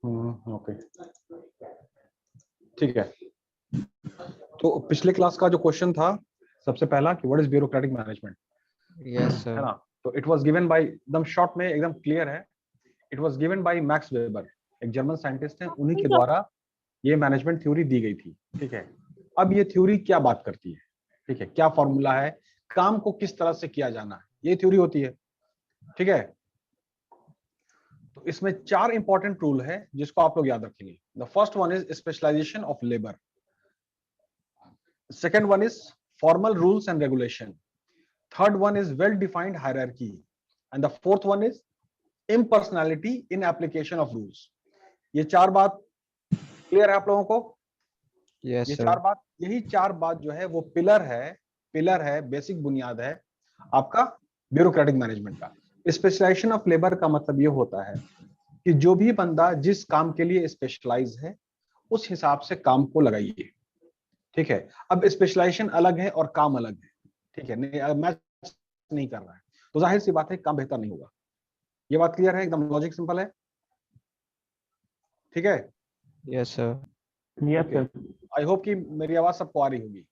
Okay, ठीक है। तो पिछले क्लास का जो क्वेश्चन था सबसे पहला कि what is bureaucratic management, yes है सर। ना? तो इट वाज गिवन बाय, एकदम शॉर्ट में एकदम क्लियर है, it was given by max weber, एक जर्मन साइंटिस्ट है, उन्हीं के द्वारा ये मैनेजमेंट थ्योरी दी गई थी। ठीक है, अब ये थ्योरी क्या बात करती है, ठीक है, क्या फॉर्मूला है, काम को किस तरह से किया जाना है, ये थ्योरी होती है। ठीक है, तो इसमें 4 इंपॉर्टेंट रूल है जिसको आप लोग याद रखेंगे। The first one is specialisation of labour, second one is formal rules and regulation, third one is well defined hierarchy, and the fourth one is impersonality in application of rules. ये 4 बात clear है आप लोगों को? Yes ये sir. 4 बात, यही 4 बात जो है वो पिलर है, बेसिक बुनियाद है आपका ब्यूरोक्रेटिक मैनेजमेंट का। स्पेशलाइजेशन ऑफ लेबर का मतलब ये होता है कि जो भी बंदा जिस काम के लिए स्पेशलाइज है उस हिसाब से काम को लगाइए। ठीक है, अब स्पेशलाइजेशन अलग है और काम अलग है। ठीक है, नहीं मैच नहीं कर रहा है तो जाहिर सी बात है काम बेहतर नहीं होगा। ये बात क्लियर है, एकदम लॉजिक सिंपल है। ठीक है, yes sir. Yes okay, sir. I hope कि मेरी आवाज सबको आ रही होगी।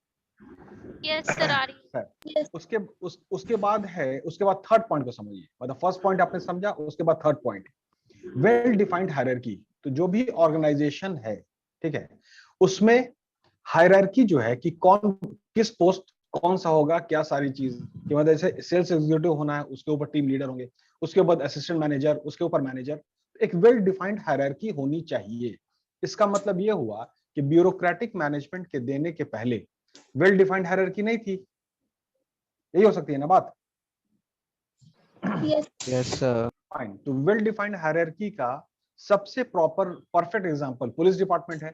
यस सर आ रही है। है। उसके बाद है, उसके बाद थर्ड पॉइंट को समझिए। मतलब फर्स्ट पॉइंट आपने समझा, उसके बाद third point well defined hierarchy. तो जो भी ऑर्गेनाइजेशन है, ठीक है, उसमें हायरार्की जो है कि कौन किस पोस्ट कौन सा होगा, क्या सारी चीज की मतलब जैसे सेल्स एग्जीक्यूटिव होना है, उसके ऊपर टीम लीडर होंगे, उसके बाद असिस्टेंट मैनेजर, उसके ऊपर मैनेजर। एक वेल डिफाइंड हायरार्की होनी चाहिए। इसका मतलब यह हुआ कि ब्यूरोक्रेटिक मैनेजमेंट के देने के पहले वेल डिफाइंड हायरार्की नहीं थी। यही हो सकती है ना बात? Yes sir. फाइन, तो वेल डिफाइंड हायरार्की का सबसे proper perfect example police department है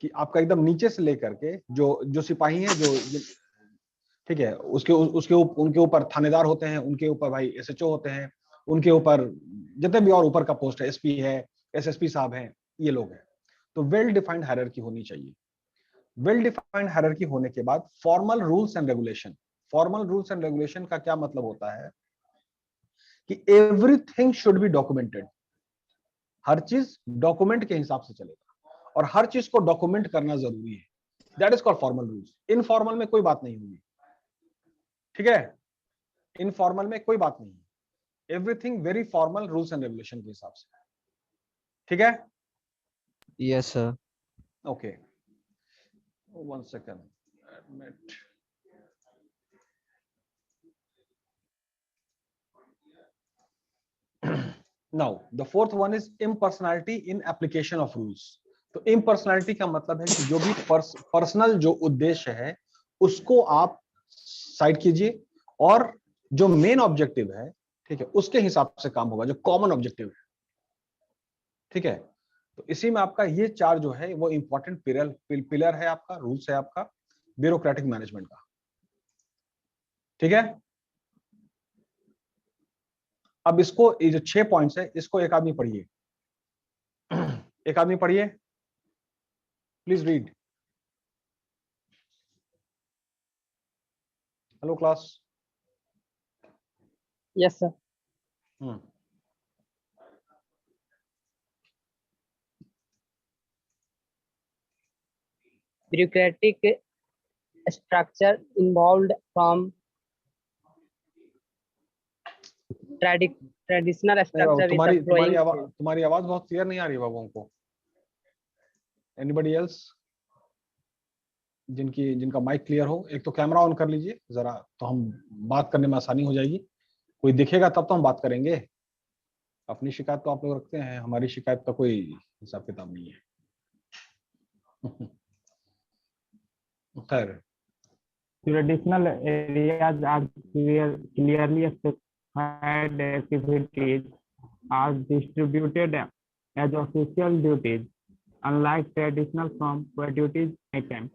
कि आपका एकदम नीचे से लेकर के जो जो सिपाही हैं जो ठीक है, उनके ऊपर थानेदार होते हैं, उनके ऊपर भाई एसएचओ होते हैं, उनके ऊपर जितने भी और ऊपर का पोस्ट है, एसपी है, एसएसपी साहब हैं, ये लोग हैं। तो वेल डिफाइंड हायरार्की होनी चाहिए। वेल डिफाइंड हायरार्की होने के बाद formal rules and regulation. Formal rules and regulation का क्या मतलब होता है कि एवरीथिंग शुड बी डॉक्यूमेंटेड। हर चीज डॉक्यूमेंट के हिसाब से चलेगा और हर चीज को डॉक्यूमेंट करना जरूरी है। That is called formal rules. Informal में कोई बात नहीं होगी। ठीक है, इनफॉर्मल में कोई बात नहीं है, everything very formal rules and regulation के हिसाब से। ठीक है, yes sir. Okay, 1 second, admit. Now the fourth one is impersonality in application of rules. तो इम्पर्सनैलिटी का मतलब है कि जो भी पर्सनल जो उद्देश्य है उसको आप साइड कीजिए और जो मेन ऑब्जेक्टिव है, ठीक है, उसके हिसाब से काम होगा, जो कॉमन ऑब्जेक्टिव है। ठीक है, तो इसी में आपका ये 4 जो है वो इंपॉर्टेंट पिलर है आपका, रूल्स है आपका ब्यूरोक्रेटिक मैनेजमेंट का। ठीक है, अब इसको ये जो 6 पॉइंट्स है इसको एक आदमी पढ़िए, एक आदमी पढ़िए, please read. Hello class. Yes sir. bureaucratic structure involved from traditional structure with the flowing तुम्हारी आवाज बहुत क्लियर नहीं आ रही बाबू को। एनीबॉडी एल्स जिनका माइक क्लियर हो, एक तो कैमरा ऑन कर लीजिए जरा, तो हम बात करने में आसानी हो जाएगी। कोई दिखेगा तब तो हम बात करेंगे। अपनी शिकायत तो आप लोग रखते हैं, हमारी शिकायत का कोई हिसाब किताब नहीं है। खैर, Traditional areas are clearly specified activities are distributed as official duties, unlike traditional from where duties vacant.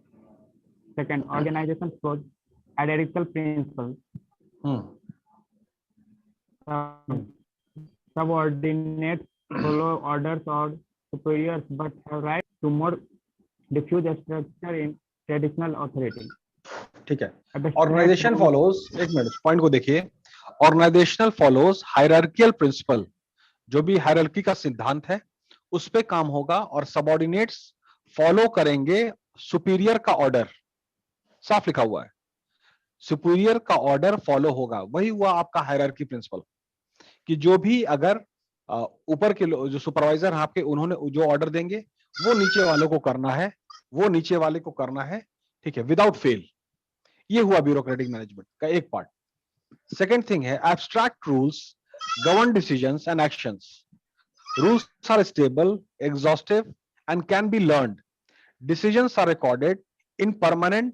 Second, organization flows hierarchical principles. Subordinates follow orders or superiors but have right to more diffuse structure in traditional authority. ठीक है, organisation follows, एक minute point को देखिए, organisational follows hierarchical principal. जो भी hierarchy का सिद्धांत है उस पे काम होगा और सबऑर्डिनेट्स फॉलो करेंगे सुपीरियर का ऑर्डर। साफ लिखा हुआ है, सुपीरियर का ऑर्डर फॉलो होगा। वही हुआ आपका हायरार्की प्रिंसिपल, कि जो भी अगर ऊपर के जो सुपरवाइजर आपके, उन्होंने जो ऑर्डर देंगे वो नीचे वालों को करना है, वो नीचे वाले को करना है, ठीक है, विदाउट फेल। ये हुआ ब्यूरोक्रेटिक मैनेजमेंट का एक पार्ट। सेकेंड थिंग है abstract rules govern decisions and actions. Rules are stable, exhaustive, and can be learned. Decisions are recorded in permanent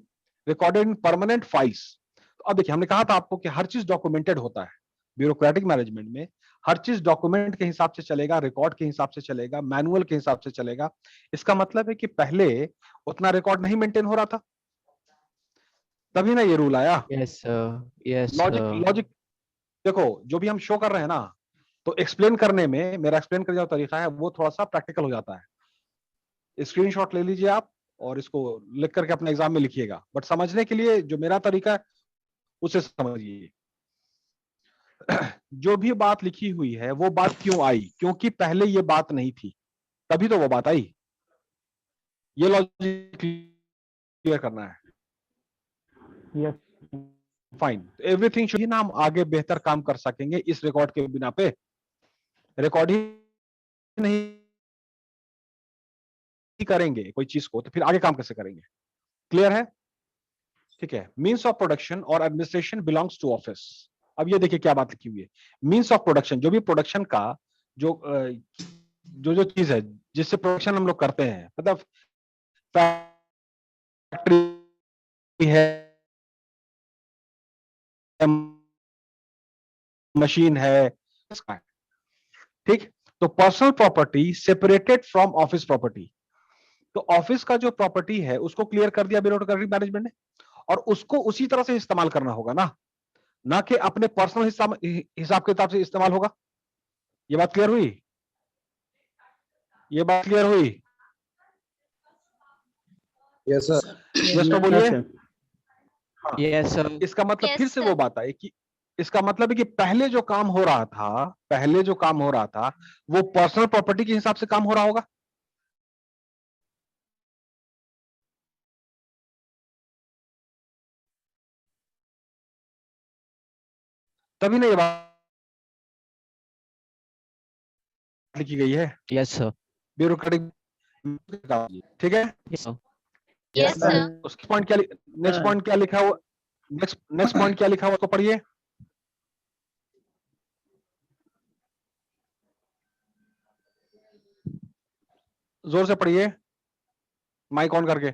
files. तो अब देखिए, हमने कहा था आपको कि हर चीज डॉक्यूमेंटेड होता है ब्यूरोक्रेटिक मैनेजमेंट में। हर चीज डॉक्यूमेंट के हिसाब से चलेगा, रिकॉर्ड के हिसाब से चलेगा, मैनुअल के हिसाब से चलेगा। इसका मतलब है कि पहले उतना रिकॉर्ड नहीं मेंटेन हो रहा था, तभी ना ये रूल आया। Yes, sir. Yes, logic sir. देखो, जो भी हम शो कर रहे हैं ना, तो एक्सप्लेन करने में मेरा एक्सप्लेन करने का तरीका है वो थोड़ा सा प्रैक्टिकल हो जाता है। स्क्रीनशॉट ले लीजिए आप और इसको लिख करके अपने एग्जाम में लिखिएगा, बट समझने के लिए जो मेरा तरीका है उसे समझिए। जो भी बात लिखी हुई है वो बात क्यों आई, क्योंकि पहले ये बात नहीं थी, तभी तो वो बात आई। ये लॉजिक क्लियर करना है। Yes. फाइन, एवरीथिंग शुड, ना हम आगे बेहतर काम कर सकेंगे इस रिकॉर्ड के बिना पे। रिकॉर्ड ही नहीं करेंगे कोई चीज को तो फिर आगे काम कैसे करेंगे? क्लियर है? ठीक है। मीन्स ऑफ प्रोडक्शन और एडमिनिस्ट्रेशन बिलोंग्स टू ऑफिस। अब ये देखिए क्या बात लिखी हुई है। मीन्स ऑफ प्रोडक्शन, जो भी प्रोडक्शन का जो जो चीज है जिससे प्रोडक्शन हम लोग करते हैं, मतलब फैक्ट्री है, मशीन है, ठीक। तो personal property separated from office property. तो ऑफिस का जो प्रॉपर्टी है उसको क्लियर कर दिया ब्यूरोक्रेटिक मैनेजमेंट ने, और उसको उसी तरह से इस्तेमाल करना होगा ना कि अपने पर्सनल हिसाब किताब से इस्तेमाल होगा। ये बात क्लियर हुई? ये बात क्लियर हुई? Yes sir. यस तो बोलिए। हाँ। Yes, sir. इसका मतलब Yes, फिर से sir. वो बात आई कि इसका मतलब है कि पहले जो काम हो रहा था वो पर्सनल प्रॉपर्टी के हिसाब से काम हो रहा होगा। तभी ना ये बात लिखी गई है Yes, sir. ब्यूरोक्रेटिक, ठीक है। Yes, sir. Yes, sir. sir. उसकी पॉइंट क्या, नेक्स्ट पॉइंट क्या लिखा हुआ, नेक्स्ट पॉइंट क्या लिखा हुआ उसको पढ़िए। जोर से पढ़िए, माइक ऑन करके।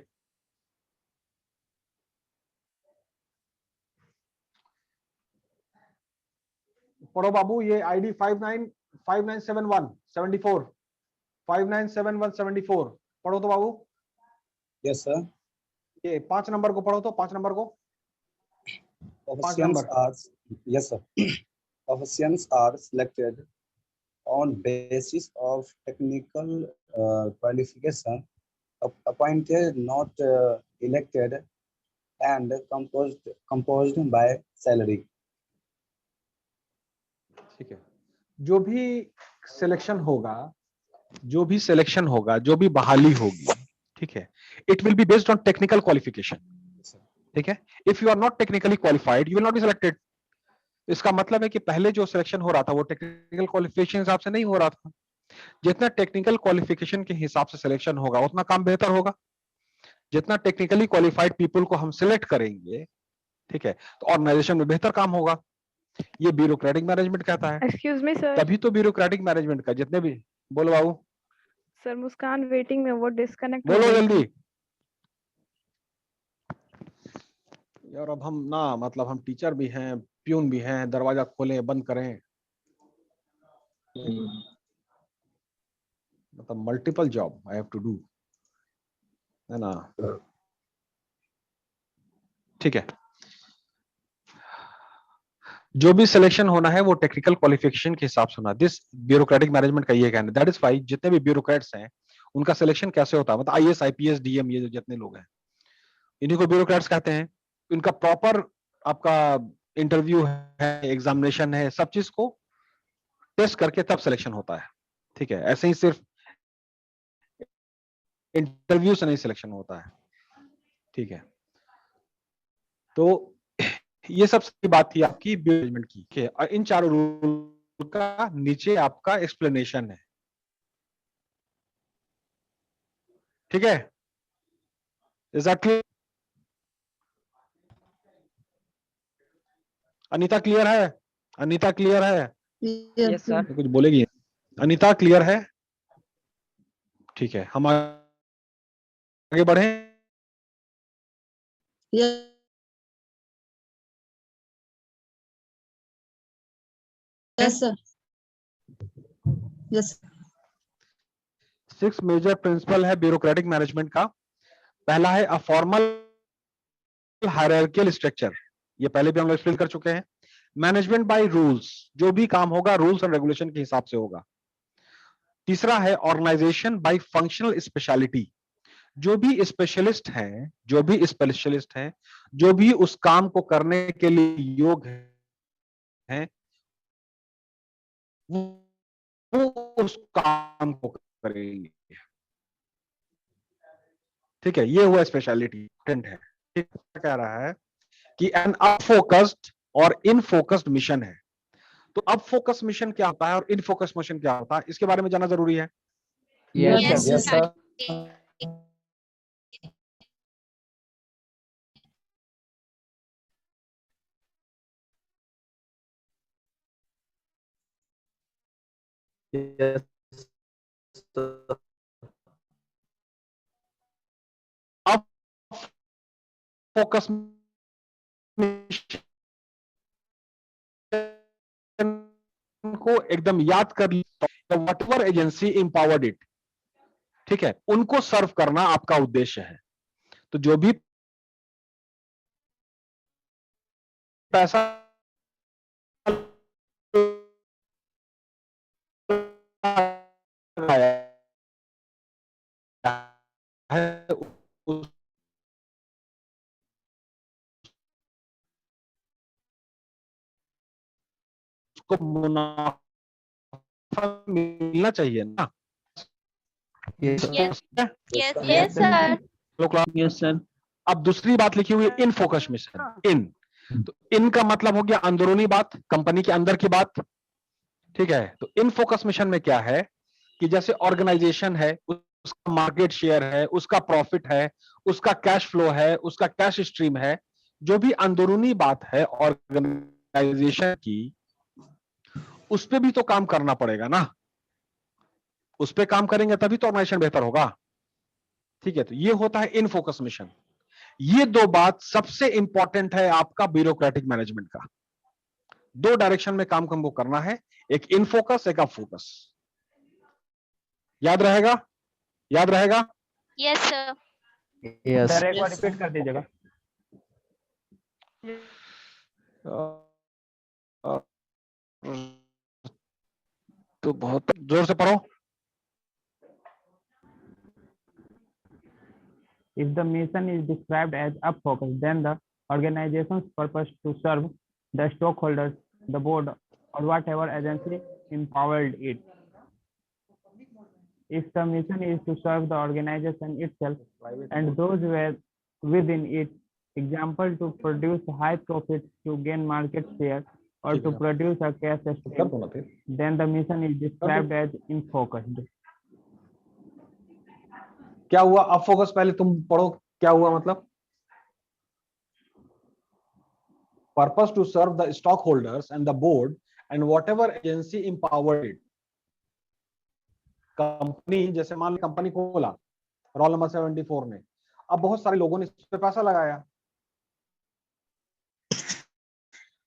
पढ़ो बाबू, ये आईडी 59597174 597174 पढ़ो तो बाबू। Yes sir. ये 5 नंबर को पढ़ो तो, 5 नंबर को। Officials are, yes sir. Officials are selected on basis of technical qualification, appointed not elected, and composed by salary. ठीक है। जो भी सिलेक्शन होगा, जो भी बहाली होगी, ठीक है, it will be based on technical qualification. ठीक है। If you are not technically qualified you will not be selected. इसका मतलब है कि पहले जो सिलेक्शन हो रहा था वो टेक्निकल क्वालिफिकेशन हिसाब से नहीं हो रहा था। जितना टेक्निकल क्वालिफिकेशन के हिसाब से सिलेक्शन होगा उतना काम बेहतर होगा। जितना टेक्निकली क्वालिफाइड पीपल को हम सिलेक्ट करेंगे, ठीक है, तो ऑर्गेनाइजेशन में बेहतर काम होगा। ये ब्यूरोक्रेटिक मैनेजमेंट कहता है। Excuse me sir. तभी तो ब्यूरोक्रेटिक मैनेजमेंट का जितने भी, बोलो बाबू। सर मुस्कान वेटिंग में, वो डिस्कनेक्ट हो बोलो गई जल्दी। थी। यार अब हम ना, मतलब हम टीचर भी हैं, प्यून भी हैं, दरवाजा खोलें बंद करें, मतलब multiple job I have to do, है ना। ठीक है। जो भी सिलेक्शन होना है वो टेक्निकल क्वालिफिकेशन के हिसाब से होना। दिस ब्यूरोक्रेटिक मैनेजमेंट का ये कहना है। दैट इज वाई जितने भी ब्यूरोक्रेट्स हैं उनका सिलेक्शन कैसे होता है, मतलब आईएएस आईपीएस डीएम ये जो जितने लोग हैं इन्हीं को ब्यूरोक्रेट्स कहते हैं। इनका प्रॉपर आपका इंटरव्यू है, एग्जामिनेशन है, सब चीज को टेस्ट करके तब सिलेक्शन होता है। ठीक है। ऐसे ही सिर्फ इंटरव्यू से नहीं सिलेक्शन होता है, ठीक है। तो ये सबसे बात थी आपकी मैनेजमेंट की, ठीक है। और इन चारों रूल का नीचे आपका एक्सप्लेनेशन है, ठीक है। Is that clear? Anita clear है? अनीता क्लियर है? Yes, sir. कुछ बोलेगी? अनीता क्लियर है? ठीक है, हम आगे बढ़े। Yes, sir. Yes. 6 major principle है ब्यूरोक्रेटिक मैनेजमेंट का। पहला है अ फॉर्मल हायरार्कियल स्ट्रक्चर, ये पहले भी हम लोग एक्सप्लेन कर चुके हैं। मैनेजमेंट बाय रूल्स, जो भी काम होगा रूल्स और रेगुलेशन के हिसाब से होगा। तीसरा है ऑर्गेनाइजेशन बाय फंक्शनल स्पेशलिटी, जो भी स्पेशलिस्ट हैं, जो भी उस काम को करने के लिए योग्य हैं, वो उस काम को करेंगे, ठीक है। ये हुआ स्पेशलिटी है, ठीक। कह रहा है कि एन अनफोकस्ड और इनफोकस्ड मिशन है। तो अब फोकस मिशन क्या होता है और इन फोकस मिशन क्या होता है, इसके बारे में जानना जरूरी है। Yes, Yes, sir. Yes, sir. Ari. Yes, sir. अब फोकस मिशन को एकदम याद कर लिया, what ever agency empowered it, ठीक है, उनको सर्व करना आपका उद्देश्य है। तो जो भी पैसा है उसको मुनाफा मिलना चाहिए ना। Yes, sir. Yes, yes, sir. yes, sir. Yes, sir. अब दूसरी बात लिखी हुई है इन फोकस मिशन। इन, तो इन का मतलब हो गया अंदरूनी बात, कंपनी के अंदर की बात, ठीक है। तो इन फोकस मिशन में क्या है कि जैसे ऑर्गेनाइजेशन है, उसका मार्केट शेयर है, उसका प्रॉफिट है, उसका कैश फ्लो है, उसका कैश स्ट्रीम है, जो भी अंदरूनी बात है ऑर्गेनाइजेशन की, उस पे भी तो काम करना पड़ेगा ना। उस पे काम करेंगे तभी तो ऑर्गेनाइजेशन बेहतर होगा, ठीक है। तो ये होता है इन फोकस मिशन। ये दो बात सबसे इंपॉर्टेंट है आपका ब्यूरोक्रेटिक मैनेजमेंट का। दो डायरेक्शन में काम हमको करना है, एक इन फोकस, एक अप फोकस। याद रहेगा? याद रहेगा? Yes, sir. Yes. सर एक बार Yes, रिपीट कर दीजिएगा। तो बहुत जोर से पढ़ो। If the mission is described as up focus, then the organization's purpose to serve the stockholders, the board, or whatever agency empowered it. If the mission is to serve the organization itself and those were within it, example to produce high profits to gain market share or to produce a cash stream, then the mission is described as in focused. क्या हुआ? अब focus पहले तुम पढ़ो, क्या हुआ मतलब? Purpose to serve the stockholders and the board and whatever agency empowered it. Company, जैसे मान लो कंपनी खोला रोल नंबर 74 ने, अब बहुत सारे लोगों ने इस पे पैसा लगाया,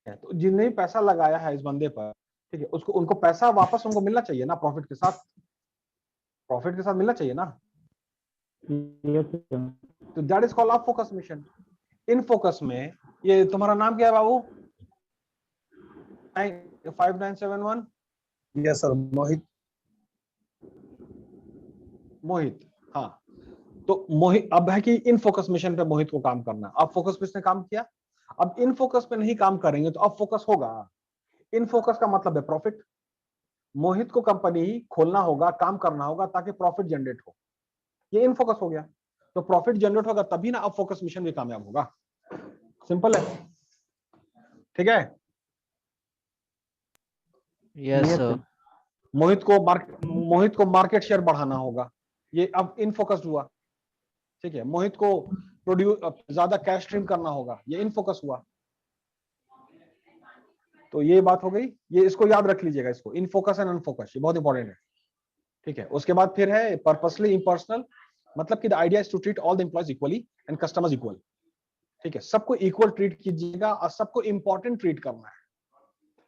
तो जिन्हें भी पैसा लगाया है इस बंदे पर, ठीक है, उसको उनको पैसा वापस उनको मिलना चाहिए ना, प्रॉफिट के साथ, प्रॉफिट के साथ मिलना चाहिए ना। तो that is called up focus mission. In focus में, ये तुम्हारा नाम क्या है बाबू? 5971। Yes, sir. Mohit. मोहित, हाँ। तो मोहित अब है कि इन फोकस मिशन पे मोहित को काम करना। अब फोकस पे इसने काम किया, अब इन फोकस पे नहीं काम करेंगे तो अब फोकस होगा। इन फोकस का मतलब है प्रॉफिट। मोहित को कंपनी खोलना होगा, काम करना होगा ताकि प्रॉफिट जनरेट हो। ये इन फोकस हो गया। तो प्रॉफिट जनरेट होगा तभी ना अब फोकस मिशन भी कामयाब होगा। सिंपल है, ठीक है। Yes, sir. मोहित को मार्केट शेयर बढ़ाना होगा, ये अब इन फोकस्ड हुआ, ठीक है। मोहित को प्रोड्यूस ज्यादा कैश स्ट्रीम करना होगा, ये इन फोकस हुआ। तो ये बात हो गई, ये इसको याद रख लीजिएगा, इसको इन फोकस एंड अनफोकस, ये बहुत इंपॉर्टेंट है, ठीक है। उसके बाद फिर है पर्पसली इम्पर्सनल, मतलब कि the idea is to treat all the employees equally and customers equal, ठीक है। सबको इक्वल ट्रीट कीजिएगा और सबको इंपॉर्टेंट ट्रीट करना है।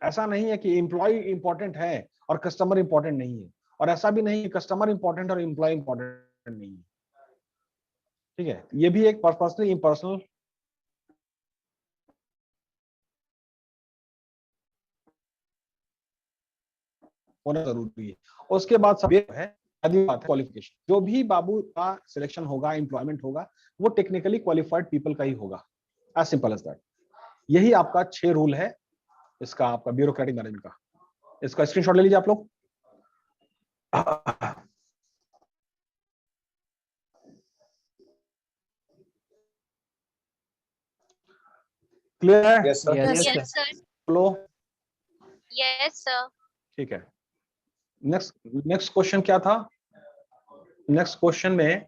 ऐसा नहीं है कि एम्प्लॉय इंपॉर्टेंट है और कस्टमर इंपॉर्टेंट नहीं है, और ऐसा भी नहीं कि कस्टमर इंपॉर्टेंट और एम्प्लॉय इंपॉर्टेंट नहीं है, ठीक है। ये भी एक पर्पसली इम्पर्सनल होना जरूरी है। उसके बाद सब ये है क्वालिफिकेशन, जो भी बाबू का सिलेक्शन होगा, एम्प्लॉयमेंट होगा, वो टेक्निकली क्वालिफाइड पीपल का ही होगा, एज सिंपल एज दैट। यही आपका 6 रूल है इसका, आपका ब्यूरोक्रेटिक मैनेजमेंट का। इसका स्क्रीनशॉट ले लीजिए आप लोग। क्लियर है? Yes, sir. Yes, Yes, sir. बोलो। Yes, sir. ठीक है। नेक्स्ट क्वेश्चन क्या था? नेक्स्ट क्वेश्चन में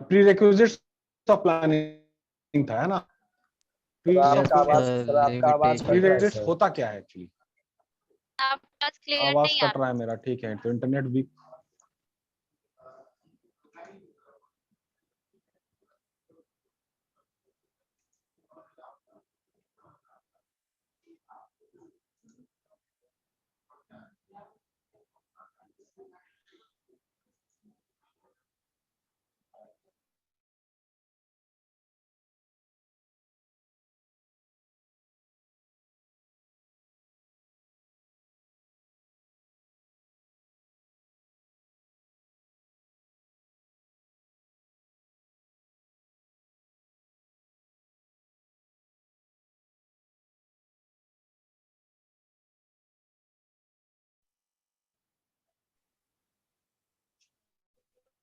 प्रीरेक्विजिट्स ऑफ प्लानिंग था, है ना? आपका आवाज कट रहा है प्रीरेक्विजिट्स सर। होता क्या है एक्चुअली? आपका क्लियर आवाज नहीं कट रहा है मेरा, ठीक है, तो इंटरनेट भी।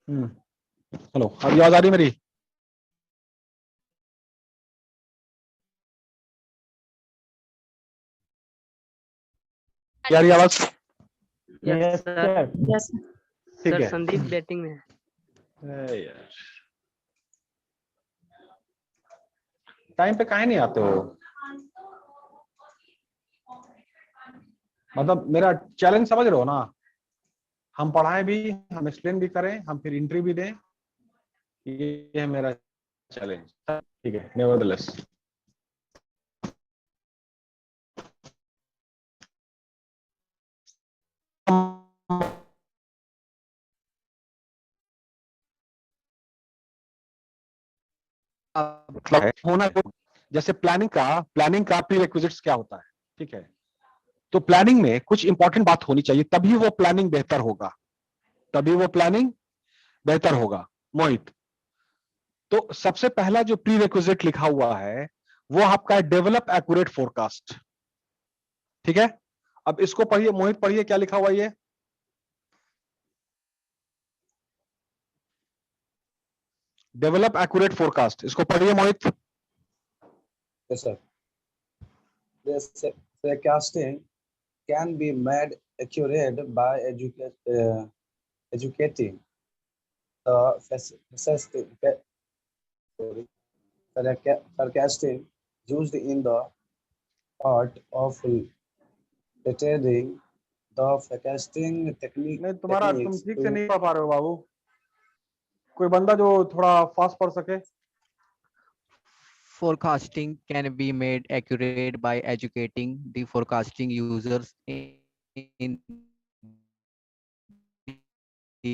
हेलो, अभी आवाज आ रही है मेरी? यार ये आवाज Yes, sir. Yes. ठीक Sir, है। Sandeep बैटिंग में यार टाइम पे काहे नहीं आते हो? मतलब मेरा चैलेंज समझ रहे हो ना? हम पढ़ाएं भी, हम एक्सप्लेन भी करें, हम फिर एंट्री भी दें, ये है मेरा चैलेंज, ठीक है। नेवरदलेस होना, जैसे प्लानिंग का प्री रिक्विजिट्स क्या होता है, ठीक है। तो प्लानिंग में कुछ इंपॉर्टेंट बात होनी चाहिए, तभी वो प्लानिंग बेहतर होगा, तभी वो प्लानिंग बेहतर होगा। मोहित, तो सबसे पहला जो प्री रिक्विजिट लिखा हुआ है वो आपका डेवलप एक्यूरेट फोरकास्ट, ठीक है। अब इसको पढ़िए, मोहित पढ़िए क्या लिखा हुआ है ये। डेवलप एक्यूरेट फोरकास्ट, इसको पढ़िए मोहित। Yes, sir. This forecasting can be made accurate by educating the forecasting used in the art of detailing the forecasting नहीं, तुम्हारा तुम techniques ठीक से to नहीं पढ़ पा रहे हो बाबू, कोई बंदा जो थोड़ा फास्ट पढ़ सके। forecasting can be made accurate by educating the forecasting users in the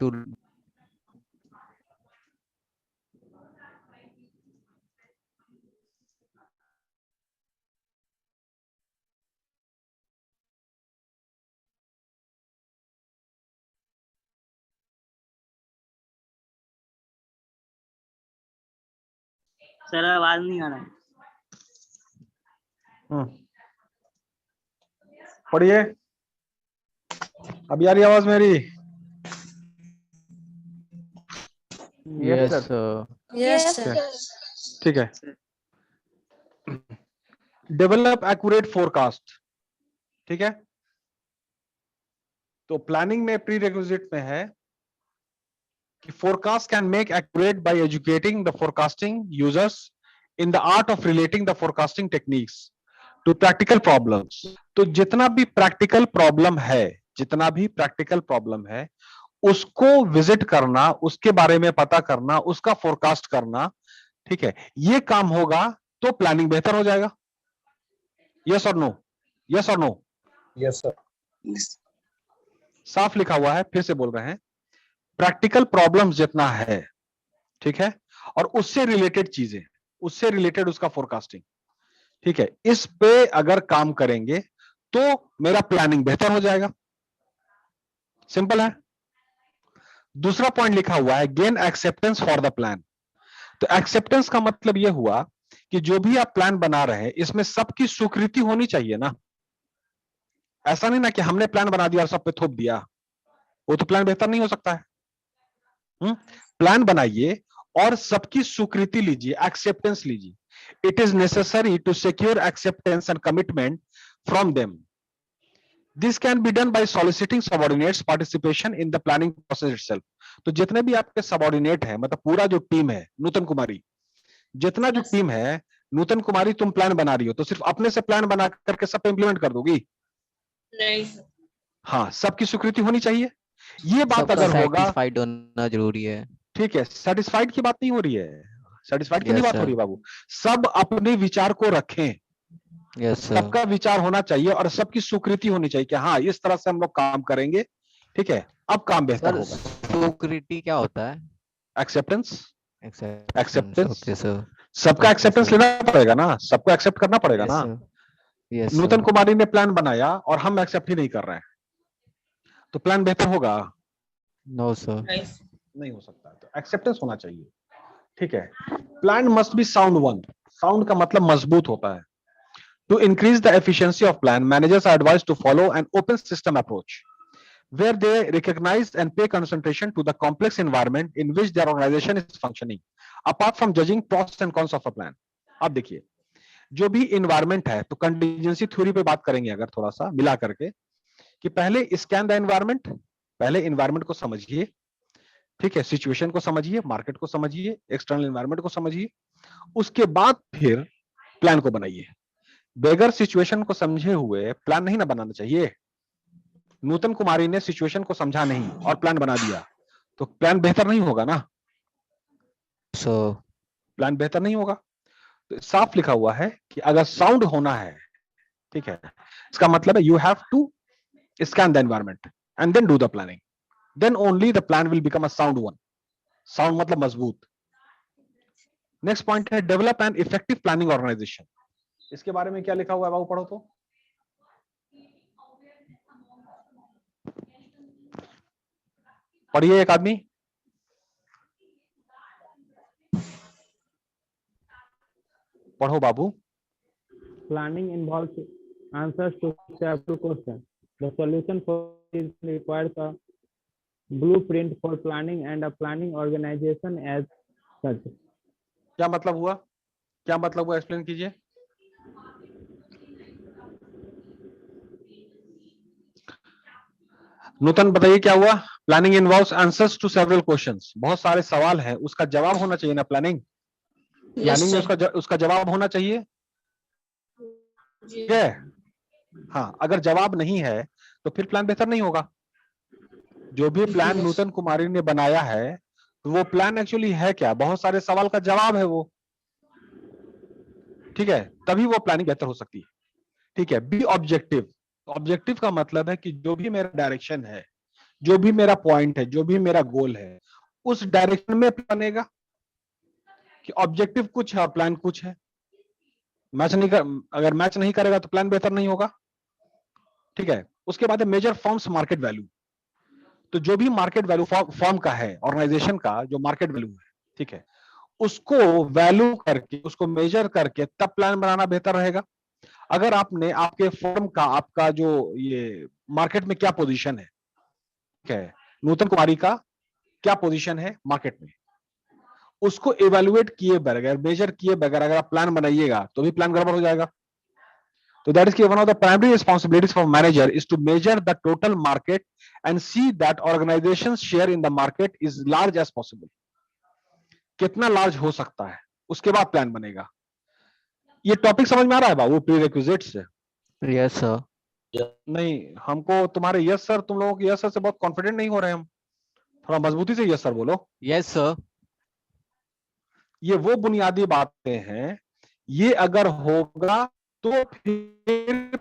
to sir आवाज नहीं आ रहा है। पढ़िए। अब यार ये आवाज मेरी। Yes, Yes, sir. sir. Yes, Okay. sir. ठीक है। Develop accurate forecast. ठीक है, तो प्लानिंग में प्री रिक्विजिट में है कि forecast can make accurate by educating the forecasting users in the art of relating the forecasting techniques to practical problems। तो जितना भी प्रैक्टिकल प्रॉब्लम है उसको विजिट करना, उसके बारे में पता करना, उसका फोरकास्ट करना। ठीक है, ये काम होगा तो प्लानिंग बेहतर हो जाएगा। यस और नो? यस और नो? Yes, sir. साफ लिखा हुआ है, फिर से बोल रहे हैं, प्रैक्टिकल प्रॉब्लम्स जितना है, ठीक है, और उससे रिलेटेड चीजें, उससे रिलेटेड उसका फोरकास्टिंग। ठीक है, इस पे अगर काम करेंगे तो मेरा प्लानिंग बेहतर हो जाएगा। सिंपल है। दूसरा पॉइंट लिखा हुआ है gain acceptance for the plan. तो एक्सेप्टेंस का मतलब यह हुआ कि जो भी आप प्लान बना रहे हैं इसमें सबकी स्वीकृति होनी चाहिए ना। ऐसा नहीं ना कि हमने प्लान बना दिया और सब पे थोप दिया, वो तो प्लान बेहतर नहीं हो सकता है। प्लान बनाइए और सबकी स्वीकृति लीजिए, एक्सेप्टेंस लीजिए। It is necessary to secure acceptance and commitment from them. This can be done by soliciting subordinates participation in the planning process itself. तो जितने भी आपके सबऑर्डिनेट है, मतलब पूरा जो टीम है, नूतन कुमारी, जितना जो टीम है, नूतन कुमारी तुम प्लान बना रही हो तो सिर्फ अपने से प्लान बना करके सब पे इंप्लीमेंट कर दोगी? नहीं। हाँ, सबकी स्वीकृति होनी चाहिए। ये बात सबका अगर होगा, satisfied होना जरूरी है। ठीक है, सेटिस्फाइड की बात नहीं हो रही है, सेटिस्फाइड की नहीं Yes, बात हो sir. रही है बाबू। सब अपने विचार को रखें, Yes, sir. सबका विचार होना चाहिए और सबकी स्वीकृति होनी चाहिए कि हाँ इस तरह से हम लोग काम करेंगे। ठीक है, अब काम बेहतर सर होगा। स्वीकृति क्या होता है? एक्सेप्टेंस। Acceptance. Okay, sir. सबका Okay, एक्सेप्टेंस sir. लेना पड़ेगा ना, सबको एक्सेप्ट करना पड़ेगा Yes, ना। sir. Yes, नूतन sir. कुमारी ने प्लान बनाया और हम एक्सेप्ट ही नहीं कर रहे हैं, तो प्लान बेहतर होगा? No, sir. नहीं हो सकता। तो एक्सेप्टेंस होना चाहिए। ठीक है, plan must be sound one. Sound का मतलब मजबूत होता है। To increase the efficiency of plan, managers are advised to follow an open system approach where they recognize and pay concentration to the complex environment in which their organization is functioning apart from judging pros and cons of a plan। अब देखिए, जो भी environment है, तो contingency theory पे बात करेंगे अगर थोड़ा सा मिला करके, कि पहले स्कैन द एनवायरमेंट, पहले इन्वायरमेंट को समझिए। ठीक है, सिचुएशन को समझिए, मार्केट को समझिए, एक्सटर्नल एनवायरमेंट को समझिए, उसके बाद फिर प्लान को बनाइए। बेगर सिचुएशन को समझे हुए प्लान नहीं ना बनाना चाहिए। नूतन कुमारी ने सिचुएशन को समझा नहीं और प्लान बना दिया, तो प्लान बेहतर नहीं होगा ना, So, प्लान बेहतर नहीं होगा। तो साफ लिखा हुआ है कि अगर साउंड होना है, ठीक है, इसका मतलब है you have to scan the environment and then do the planning, then only the plan will become a sound one. Sound मतलब मजबूत। नेक्स्ट पॉइंट है develop an effective planning organisation. इसके बारे में क्या लिखा हुआ है बाबू, पढ़ो तो। पढ़िए एक आदमी। पढ़ो बाबू। Planning involves answers to several questions. The solution for this requires a blueprint for planning and a planning organization as such. क्या मतलब हुआ, क्या मतलब हुआ, एक्सप्लेन कीजिए। नूतन बताइए क्या हुआ। Planning involves answers to several questions, बहुत सारे सवाल हैं, उसका जवाब होना चाहिए ना। प्लानिंग प्लानिंग में उसका जवाब होना चाहिए। ठीक है, हाँ, अगर जवाब नहीं है तो फिर प्लान बेहतर नहीं होगा। जो भी प्लान नूतन कुमारी ने बनाया है, तो वो प्लान एक्चुअली है क्या, बहुत सारे सवाल का जवाब है वो। ठीक है, तभी वो प्लानिंग बेहतर हो सकती है। ठीक है, बी ऑब्जेक्टिव। ऑब्जेक्टिव का मतलब है कि जो भी मेरा डायरेक्शन है, जो भी मेरा पॉइंट है, जो भी मेरा गोल है, उस डायरेक्शन में बनेगा। कि ऑब्जेक्टिव कुछ है और प्लान कुछ है। मैच नहीं कर, अगर मैच नहीं करेगा तो प्लान बेहतर नहीं होगा। ठीक है, उसके बाद है मेजर फॉर्म्स मार्केट वैल्यू। तो जो भी मार्केट वैल्यू फॉर्म का है, ऑर्गेनाइजेशन का जो मार्केट वैल्यू है, ठीक है, उसको वैल्यू करके, उसको मेजर करके तब प्लान बनाना बेहतर रहेगा। अगर आपने आपके फर्म का, आपका जो ये मार्केट में क्या पोजीशन है, ठीक है, नूतन कुमारी का क्या पोजीशन है मार्केट में, उसको इवेलुएट किए बगैर, मेजर किए बगैर अगर आप प्लान बनाइएगा तो भी प्लान गड़बड़ हो जाएगा। तो that is one of the primary responsibilities for manager is to measure the total market and see that organisation share in the market is large as possible. कितना लार्ज हो सकता है, उसके बाद प्लान बनेगा। ये टॉपिक समझ में आ रहा है बाबू, प्री रिक्विजिट्स से? Yes, sir. नहीं, हमको तुम्हारे यस सर, तुम लोगों के यस सर से बहुत कॉन्फिडेंट नहीं हो रहे हम, थोड़ा मजबूती से यस सर बोलो। Yes, sir. ये वो बुनियादी बातें हैं, ये अगर होगा तो फिर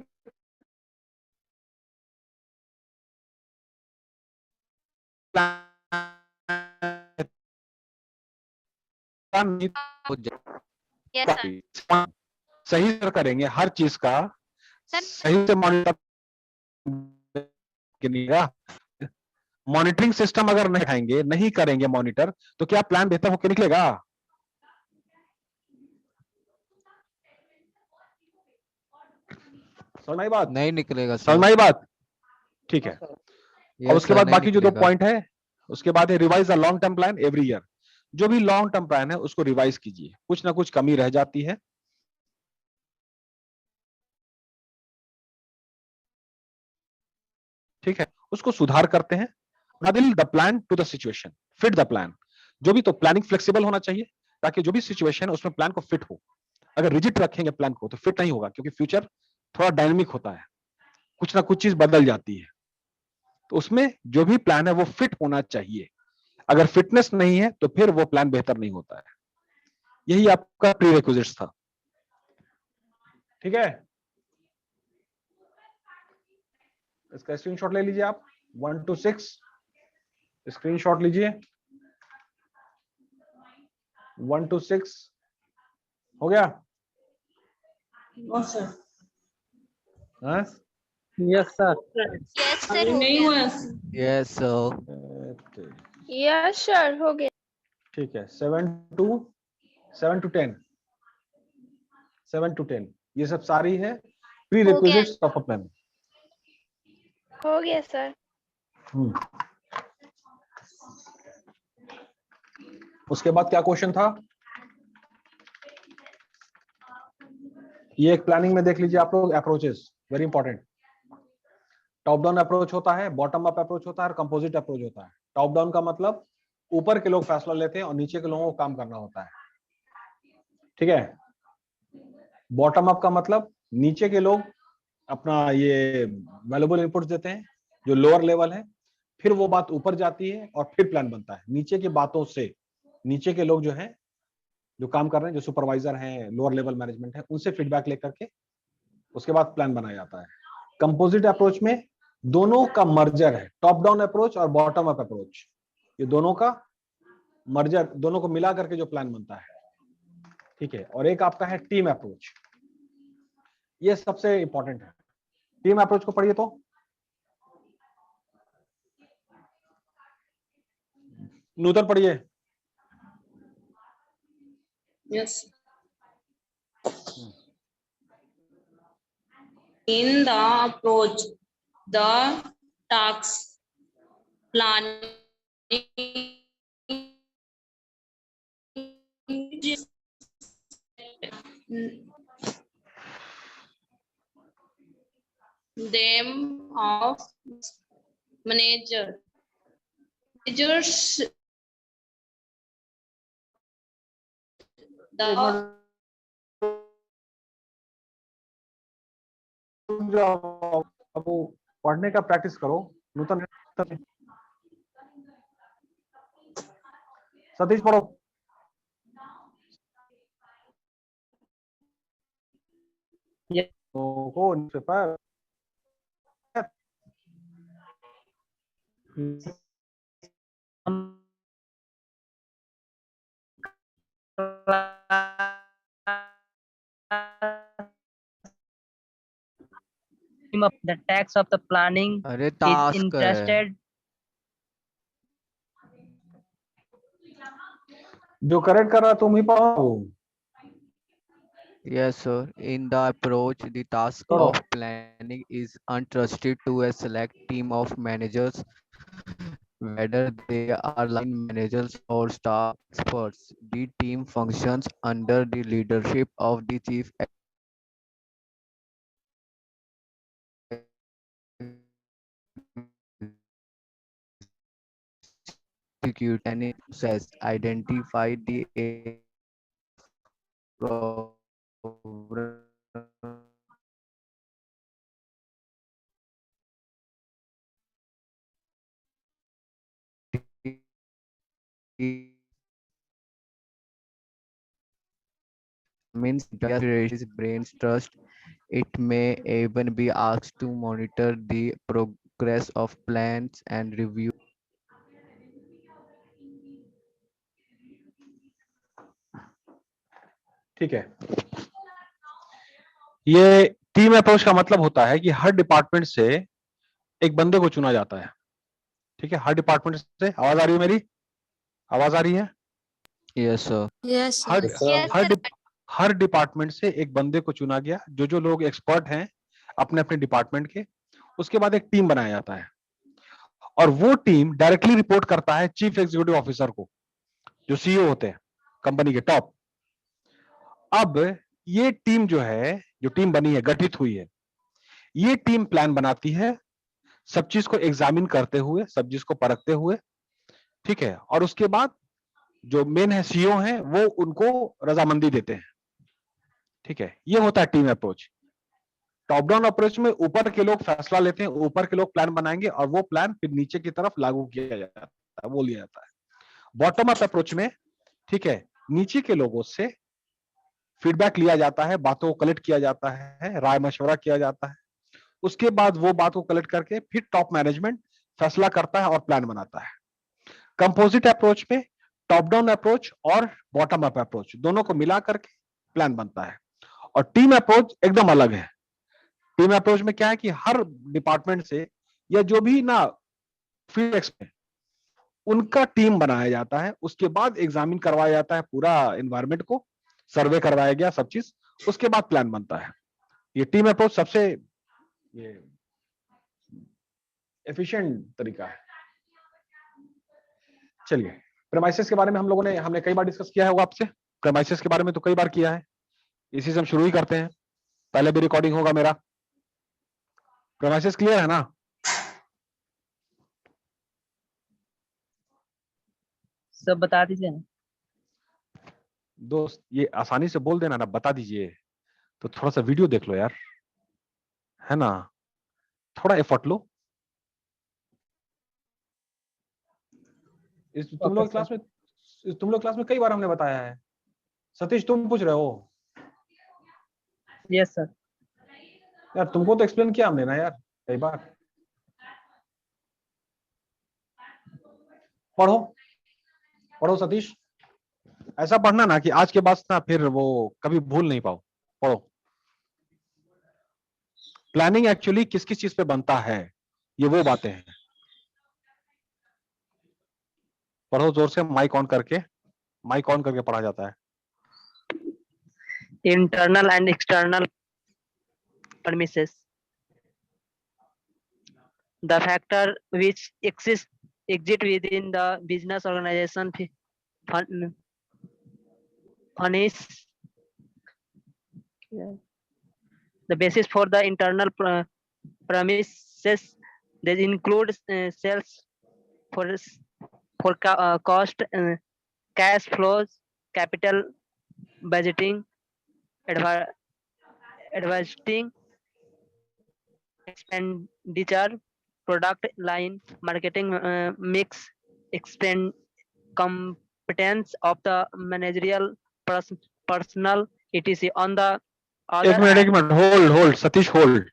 Yes, sir. सही से करेंगे हर चीज का, सर सही से मॉनिटर, मॉनिटरिंग सिस्टम अगर नहीं आएंगे, नहीं करेंगे मॉनिटर, तो क्या प्लान बेहतर होकर निकलेगा? समझ में आई बात? नहीं निकलेगा समझ सर। में आई बात? ठीक है। और Yes, उसके sir, बाद नहीं बाकी जो दो निकलेगा। पॉइंट है, उसके बाद है revise the long term plan every year. जो भी लॉन्ग टर्म प्लान है उसको रिवाइज कीजिए, कुछ ना कुछ कमी रह जाती है। ठीक है, उसको सुधार करते हैं। बदल the plan to the situation, fit the plan. जो भी, तो प्लानिंग फ्लेक्सिबल होना चाहिए ताकि जो भी सिचुएशन है उसमें प्लान को फिट हो। अगर रिजिड रखेंगे प्लान को तो फिट नहीं होगा, क्योंकि फ्यूचर थोड़ा डायनेमिक होता है, कुछ ना कुछ चीज बदल जाती है। तो उसमें जो भी प्लान है वो फिट होना चाहिए। अगर फिटनेस नहीं है तो फिर वो प्लान बेहतर नहीं होता है। यही आपका प्रीरिक्विजिट्स था। ठीक है, इसका स्क्रीनशॉट ले लीजिए आप, 1 to 6 स्क्रीनशॉट लीजिए। 1 to 6 हो गया? No sir. हाँ? Yes, sir. Yes, sir. अभी हो नहीं गया। हुआ। Yes, sir. Okay, Yes, sir. हो गया. ठीक है। 7 to 10, 7 to 10 ये सब सारी है pre requisites of a plan. हो गया sir. उसके बाद क्या क्वेश्चन था? ये एक प्लानिंग में देख लीजिए आप लोग, approaches very important. Top down approach होता है, बॉटम अप अप्रोच होता है और कंपोजिट अप्रोच होता है। टॉप डाउन का मतलब ऊपर के लोग फैसला लेते हैं और नीचे के लोगों को काम करना होता है। ठीक है। बॉटम अप का मतलब नीचे के लोग अपना ये वैल्यूएबल इनपुट्स देते हैं जो लोअर लेवल है, फिर वो बात ऊपर जाती है और फिर प्लान बनता है। नीचे की बातों से नीचे के लोग जो हैं, जो काम कर रहे हैं, जो सुपरवाइजर हैं, लोअर लेवल मैनेजमेंट है, उनसे फीडबैक लेकर के उसके बाद प्लान बनाया जाता है। कंपोजिट अप्रोच में दोनों का मर्जर है, टॉप डाउन अप्रोच और बॉटम अप अप्रोच, ये दोनों का मर्जर, दोनों को मिला करके जो प्लान बनता है। ठीक है। और एक आपका है टीम अप्रोच, ये सबसे इंपॉर्टेंट है। टीम अप्रोच को पढ़िए तो, नूतन पढ़िए। Yes. In the approach, the task planning them of managers the अब वो पढ़ने का प्रैक्टिस करो। नूतन, सतीश पढ़ो। Yes. को newspaper Of the tax of the planning अरे is टास्क है। interested जो करेक्ट कर रहा तुम ही पाओ। Yes, sir. In the approach, the task करो। of planning is entrusted to a select team of managers, whether they are line managers or staff experts. The team functions under the leadership of the chief executive and it process identify the problem means raises brain's trust. It may even be asked to monitor the progress of plans and review. ठीक है, ये team approach का मतलब होता है कि हर department से एक बंदे को चुना जाता है। ठीक है, हर डिपार्टमेंट से। आवाज आ रही है मेरी? आवाज आ रही है? Yes, sir. Yes, हर Yes, sir. हर हर डिपार्टमेंट से एक बंदे को चुना गया, जो लोग एक्सपर्ट हैं अपने अपने डिपार्टमेंट के। उसके बाद एक टीम बनाया जाता है और वो टीम डायरेक्टली रिपोर्ट करता है चीफ एग्जीक्यूटिव ऑफिसर को, जो सीईओ होते हैं कंपनी के टॉप। अब ये टीम जो है, जो टीम बनी है, गठित हुई है, ये टीम प्लान बनाती है, सब चीज को एग्जामिन करते हुए, सब चीज को परखते हुए। ठीक है, और उसके बाद जो मेन है सीईओ हैं, वो उनको रजामंदी देते हैं। ठीक है, ये होता है team approach. Top down approach में ऊपर के लोग फैसला लेते हैं, ऊपर के लोग प्लान बनाएंगे और वो प्लान फिर नीचे की तरफ लागू किया जाता है, वो लिया जाता है। बॉटम अप अप्रोच में, ठीक है, नीचे के लोगों से फीडबैक लिया जाता है, बातों को कलेक्ट किया जाता है, राय मशवरा किया जाता है। उसके बाद वो बात को कलेक्ट करके फिर टॉप मैनेजमेंट फैसला करता है और प्लान बनाता है। कंपोजिट अप्रोच में टॉप डाउन अप्रोच और बॉटम अप अप्रोच दोनों को मिला करके प्लान बनता है। और टीम अप्रोच एकदम अलग है। टीम अप्रोच में क्या है कि हर डिपार्टमेंट से या जो भी ना फील्ड एक्सपर्ट, उनका टीम बनाया जाता है। उसके बाद एग्जामिन करवाया जाता है पूरा एनवायरमेंट को, सर्वे करवाया गया सब चीज, उसके बाद प्लान बनता है। ये टीम अप्रोच सबसे ये एफिशिएंट तरीका है। चलिए, प्रेमाइसेस के बारे में हमने कई बार डिस्कस किया है, वो आपसे प्रेमाइसेस के बारे में तो कई बार किया है। इसी से हम शुरू ही करते हैं, पहले भी रिकॉर्डिंग होगा मेरा। प्रेमाइसेस क्लियर है ना? सब बता दीजिए ना। दोस्त, ये आसानी से बोल देना ना, बता दीजिए, तो थोड़ा सा वीडियो देख लो यार, है ना? थोड़ा एफर्ट लो। तुम लोग क्लास में कई बार हमने बताया है। सतीश, तुम पूछ रहे हो? Yes sir. यार तुमको तो एक्सप्लेन किया हमने ना यार कई बार। पढ़ो पढ़ो सतीश, ऐसा पढ़ना ना कि आज के बाद ना फिर वो कभी भूल नहीं पाओ। पढ़ो। प्लानिंग एक्चुअली किस किस चीज पे बनता है, ये वो बातें हैं। पढ़ो जोर से, माइक ऑन करके पढ़ा जाता है। Internal and external premises. The factor which exist within the business organization furnish the basis for the internal premises. They include sales for cost, cash flows, capital budgeting, advertising, expenditure, product line, marketing mix, competence of the managerial personnel, etc. On the एक minute hold Satish, hold.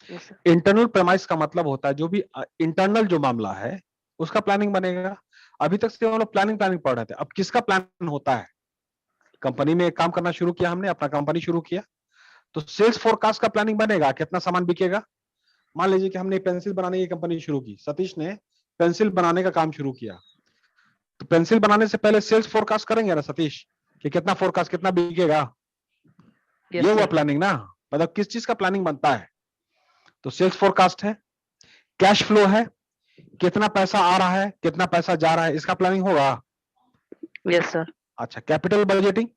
Yes, sir. Internal premise का मतलब होता है जो भी internal जो मामला है उसका प्लानिंग बनेगा। अभी तक से हम लोग प्लानिंग पढ़ रहे थे, अब किसका प्लान होता है? कंपनी में काम करना शुरू किया हमने, अपना कंपनी शुरू किया, तो सेल्स फोरकास्ट का प्लानिंग बनेगा, कितना सामान बिकेगा। मान लीजिए कि हमने पेंसिल बनाने की कंपनी शुरू की, सतीश ने पेंसिल बनाने का काम शुरू किया, तो पेंसिल बनाने से पहले सेल्स फोरकास्ट करेंगे ना सतीश, कि कितना फोरकास्ट, कितना बिकेगा, Yes, ये हुआ sir. प्लानिंग ना, मतलब किस चीज का प्लानिंग बनता है। तो सेल्स फोरकास्ट है, कैश फ्लो है, कितना पैसा आ रहा है कितना पैसा जा रहा है, इसका प्लानिंग होगा। Yes, sir. अच्छा, कैपिटल बजटिंग,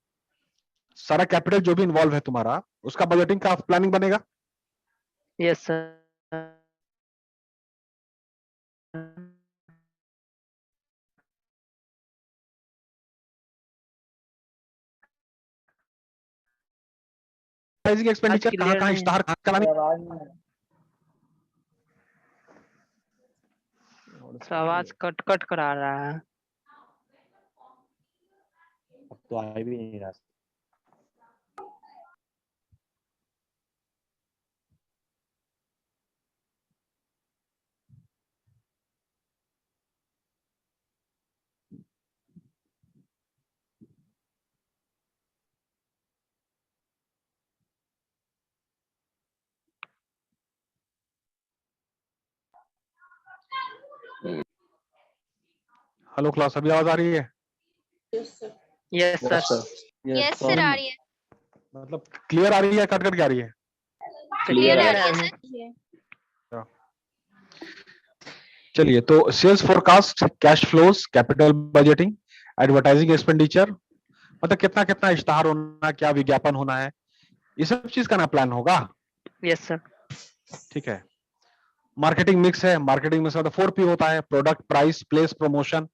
सारा कैपिटल जो भी इन्वॉल्व है तुम्हारा, उसका बजटिंग का प्लानिंग बनेगा। Yes, sir. एक्सपेंडिचर कहाँ clear कहाँ नहीं है। इश्तेहार कहाँ करानी, सर आवाज कट कट कर आ रहा है। अब तो आ भी नहीं रहा। हेलो क्लास, अभी आवाज आ रही है? Yes, sir. Yes, sir. Yes sir आ रही है, मतलब क्लियर आ रही है, कट कट के आ रही है? क्लियर आ रही है है। सर। चलिए, तो sales forecast, cash flows, capital budgeting, advertising expenditure, मतलब कितना कितना इश्तेहार होना, क्या विज्ञापन होना है, ये सब चीज का ना प्लान होगा। Yes, sir. ठीक है। मार्केटिंग मिक्स है, मार्केटिंग मिक्स मतलब 4P होता है, प्रोडक्ट, प्राइस, प्लेस, प्रमोशन।